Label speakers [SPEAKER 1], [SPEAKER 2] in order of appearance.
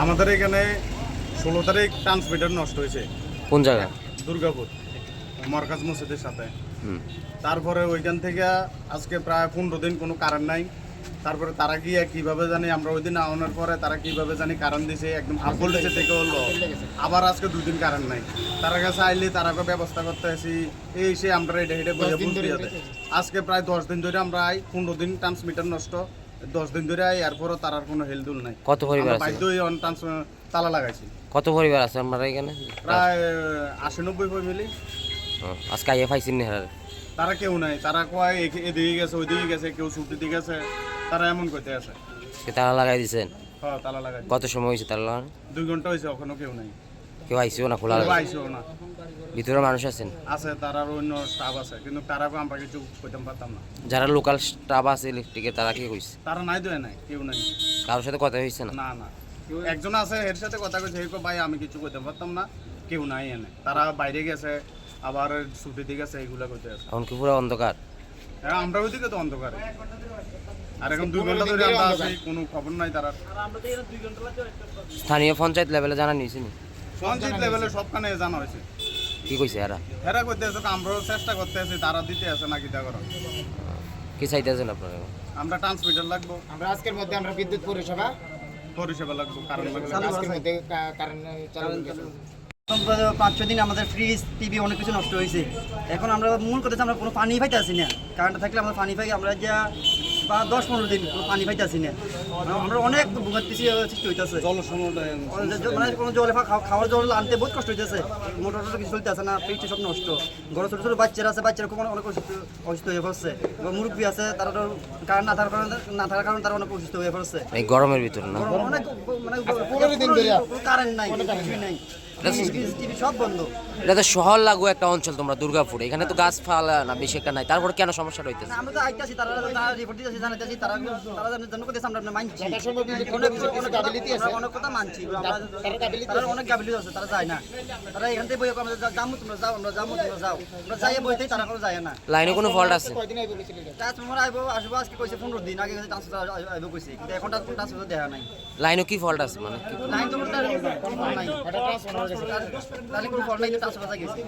[SPEAKER 1] আমাদের এখানে 16 তারিখ ট্রান্সমিটার নষ্ট হয়েছে।
[SPEAKER 2] কোন জায়গা?
[SPEAKER 1] দুর্গাপুর মরকাজ মসজিদের সাথে। তারপরে ওইখান থেকে আজকে প্রায় 15 দিন কোনো কারেন্ট নাই। তারপরে তারা গিয়ে কিভাবে জানি আমরা ওই দিন আনার পরে তারা কিভাবে জানি কারেন্ট দিছে, একদম হাফ ভোল্টেজে থেকে হলো। আবার আজকে 2 দিন কারেন্ট নাই। তারা কাছে আইলে তারাকে ব্যবস্থা করতে আসি, এই সে আমরা এটা হেঁটে বলে বুঝতে যাবে। আজকে প্রায় 10 দিন ধরে আমরা আই, 15 দিন ট্রান্সমিটার নষ্ট, 10 দিন ধরে আই, এরপরও তার আর কোনো হেলদুল নাই।
[SPEAKER 2] কত পরিবার আছে?
[SPEAKER 1] বাধ্য হয়ে তালা লাগাইছি।
[SPEAKER 2] কত পরিবার আছে আপনারা এখানে?
[SPEAKER 1] প্রায় 80-90 ফ্যামিলি।
[SPEAKER 2] আজকে আইএফ আইসিন নেহার
[SPEAKER 1] তারা কেউ নাই, তারা কয় এদিকে গেছে ওইদিকে গেছে, কেউ ছুটি দিয়ে গেছে, তারা এমন করতে আছে।
[SPEAKER 2] তালা লাগাই দিয়েছেন?
[SPEAKER 1] হ্যাঁ, তালা লাগাই।
[SPEAKER 2] কত সময় হয়েছে তালা লাগানো?
[SPEAKER 1] 2 ঘন্টা হয়েছে, ওখানেও কেউ নাই।
[SPEAKER 2] কেউ আইসিও না? খোলা
[SPEAKER 1] আইসিও না।
[SPEAKER 2] ভিতরে মানুষ আছেন?
[SPEAKER 1] আছে, তার আর অন্য স্টাফ আছে, কিন্তু তারা আমরা কিছু কইতে পারতাম না।
[SPEAKER 2] যারা লোকাল স্টাফ আছে ইলেকট্রিকের তারা কি কইছে?
[SPEAKER 1] তারা নাই দেয় নাই, কেউ নাই।
[SPEAKER 2] কারোর সাথে কথা হয়েছে না?
[SPEAKER 1] না না, একজন আছে এর সাথে কথা কইছে, এই ভাই আমি কিছু কইতে পারতাম না, কেউ নাই এনে। তারা বাইরে গেছে, আবার ছুটি দিয়ে গেছে, এইগুলা করতে আছে।
[SPEAKER 2] এখন কি পুরো অন্ধকার?
[SPEAKER 1] হ্যাঁ, আমরা ওইদিকে তো অন্ধকার। আর এখন 2 ঘন্টা ধরে আমরা আছি, কোনো খবর নাই তার।
[SPEAKER 2] স্থানীয় পঞ্চায়েত লেভেলে জানা নিয়েছি নি?
[SPEAKER 1] পঞ্চায়েত লেভেলে সবখানে জানা হয়েছে।
[SPEAKER 2] কি কইছে এরা?
[SPEAKER 1] এরা করতে আছে, আমরাও চেষ্টা করতে আছি, তারা দিতে আছে না কিটা করো।
[SPEAKER 2] কি চাইতেছেন আপনারা?
[SPEAKER 1] আমরা ট্রান্সমিটার লাগবো,
[SPEAKER 3] আমরা আজকের মধ্যে আমরা বিদ্যুৎ পরিষেবা
[SPEAKER 1] লাগবো, কারণ
[SPEAKER 3] আজকের মধ্যে কারেন্ট চালু করব।
[SPEAKER 4] 5-6 দিন আমাদের ফ্রিজ টিভি অনেক কিছু নষ্ট হয়েছে। এখন আমরা মূল করতেছি আমরা কোনো পানি পাইতে আসি না। কারেন্ট থাকলে আমরা পানি পাই, আমরা যা 10-15 দিন কোনো পানি পাইতে আসি না। আমরা অনেক ভোগান্তি সৃষ্টি হইতেছে। মানে কোনো জল খাওয়ার জল আনতে বহুত কষ্ট হইতেছে। মোটর কিছু চলতে আসে না, ফ্রিজ সব নষ্ট। ঘরে ছোটো ছোটো বাচ্চারা আছে, বাচ্চারা খুব অনেক অসুস্থ হয়ে পড়ছে। মুরব্বী আছে, তারা তো কারেন্ট না থাকার কারণে তারা অনেক অসুস্থ হয়ে পড়ছে।
[SPEAKER 2] এই গরমের ভিতরে না?
[SPEAKER 4] অনেক মানে
[SPEAKER 3] 15 দিন ধরে
[SPEAKER 4] কারেন্ট নাই, কিছুই নাই, টিভি সব বন্ধ।
[SPEAKER 2] এটা তো শহর লাগু একটা অঞ্চল তোমরা দুর্গাপুর, এখানে তো গাছপালা না বেশি একটা নাই, তারপর কেন সমস্যাটা হইতেছে?
[SPEAKER 4] আমরা তো আইতাছি, তারা রিপোর্ট দিতেছি, জানাইতেছি, তারা জন্য করতেছে, আমরা মানছি অনেক কথা মানছি, তারা অনেক গাবিলিত আছে, তারা যায় না। তারা এখান থেকে বই আমরা যাবো, তোমরা যাও, আমরা যাবো, তোমরা যাও, আমরা যাই বইতেই তারা কোনো যায় না।
[SPEAKER 2] লাইনে কোনো ফল্ট আছে?
[SPEAKER 4] ট্রান্সফর্মার আসবো আজকে কইছে 15 দিন আগে ট্রান্সফর্মার আইবো কইছে, কিন্তু এখন ট্রান্সফর্মার দেখা নাই।
[SPEAKER 2] লাইনে কি ফল্ট আছে মানে?
[SPEAKER 4] লাইন তো নাই, তাহলে কোনো ফল্ট নাই, ট্রান্সফর্মার গেছে।